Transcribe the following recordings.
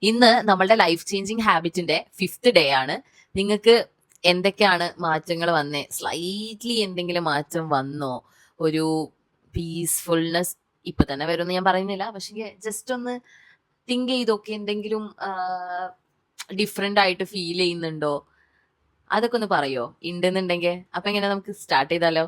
ഇന്ന് നമ്മളുടെ life changing ഹാബിറ്റിന്റെ 5th day ആണ്. നിങ്ങൾക്ക് എന്തൊക്കെയാണ് മാറ്റങ്ങൾ വന്നേ? സ്ലൈറ്റ്ലി എന്തെങ്കിലും മാറ്റം വന്നോ? ഒരു പീസ്ഫുൾനെസ് ഇപ്പൊ തന്നെ വരുമെന്ന് ഞാൻ പറയുന്നില്ല, പക്ഷെ ജസ്റ്റ് ഒന്ന് തിങ്ക് ചെയ്തൊക്കെ എന്തെങ്കിലും ഡിഫറെന്റ് ആയിട്ട് ഫീൽ ചെയ്യുന്നുണ്ടോ? അതൊക്കെ ഒന്ന് പറയോ ഉണ്ടെന്നുണ്ടെങ്കിൽ. അപ്പൊ എങ്ങനെ നമുക്ക് സ്റ്റാർട്ട് ചെയ്താലോ?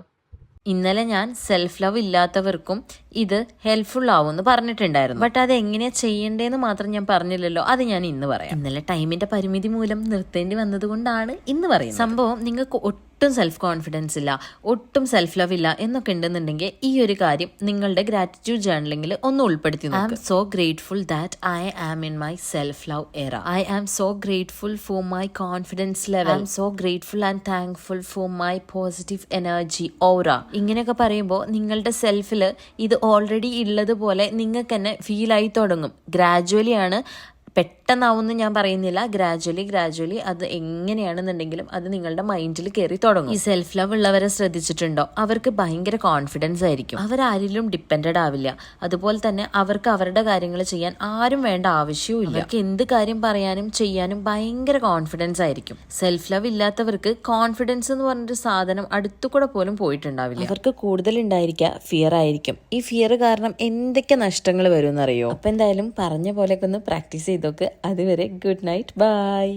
ഇന്നലെ ഞാൻ സെൽഫ് ലവ് ഇല്ലാത്തവർക്കും ഇത് ഹെൽപ്ഫുൾ ആവുമെന്ന് പറഞ്ഞിട്ടുണ്ടായിരുന്നു. ബട്ട് അത് എങ്ങനെയാ ചെയ്യേണ്ടതെന്ന് മാത്രം ഞാൻ പറഞ്ഞില്ലല്ലോ. അത് ഞാൻ ഇന്ന് പറയാം. ഇന്നലെ ടൈമിന്റെ പരിമിതി മൂലം നിർത്തേണ്ടി വന്നതുകൊണ്ടാണ് ഇന്ന് പറയുന്നത്. സംഭവം നിങ്ങൾക്ക് ഒട്ടും സെൽഫ് കോൺഫിഡൻസ് ഇല്ല, ഒട്ടും സെൽഫ് ലവ് ഇല്ല എന്നൊക്കെ ഉണ്ടെന്നുണ്ടെങ്കിൽ ഈ ഒരു കാര്യം നിങ്ങളുടെ ഗ്രാറ്റിറ്റ്യൂഡ് ജേർണലിംഗിൽ ഒന്ന് ഉൾപ്പെടുത്തി നോക്കുക. I am so grateful that I am in my self love era. I am so grateful for my confidence level. I am so grateful and thankful for my positive energy aura. ഇങ്ങനെയൊക്കെ പറയുമ്പോൾ നിങ്ങളുടെ സെൽഫിൽ ഇത് already ഉള്ളതുപോലെ നിങ്ങൾക്ക് തന്നെ feel ആയി തുടങ്ങും. Gradually ആണ്, പെട്ടെന്നാവുമെന്ന് ഞാൻ പറയുന്നില്ല. ഗ്രാജുവലി അത് എങ്ങനെയാണെന്നുണ്ടെങ്കിലും അത് നിങ്ങളുടെ മൈൻഡിൽ കയറി തുടങ്ങും. ഈ സെൽഫ് ലവ് ഉള്ളവരെ ശ്രദ്ധിച്ചിട്ടുണ്ടോ? അവർക്ക് ഭയങ്കര കോൺഫിഡൻസ് ആയിരിക്കും. അവരാരിലും ഡിപ്പെൻഡഡ് ആവില്ല. അതുപോലെ തന്നെ അവർക്ക് അവരുടെ കാര്യങ്ങൾ ചെയ്യാൻ ആരും വേണ്ട ആവശ്യവും ഇല്ല. അവർക്ക് എന്ത് കാര്യം പറയാനും ചെയ്യാനും ഭയങ്കര കോൺഫിഡൻസ് ആയിരിക്കും. സെൽഫ് ലവ് ഇല്ലാത്തവർക്ക് കോൺഫിഡൻസ് എന്ന് പറഞ്ഞൊരു സാധനം അടുത്തുകൂടെ പോലും പോയിട്ടുണ്ടാവില്ല. അവർക്ക് കൂടുതൽ ഉണ്ടായിരിക്കുക ഫിയർ ആയിരിക്കും. ഈ ഫിയർ കാരണം എന്തൊക്കെ നഷ്ടങ്ങൾ വരും എന്നറിയോ? അപ്പൊ എന്തായാലും പറഞ്ഞ പോലെയൊക്കെ ഒന്ന് പ്രാക്ടീസ് ചെയ്തോക്ക്. അതുവരെ ഗുഡ് നൈറ്റ്, ബൈ.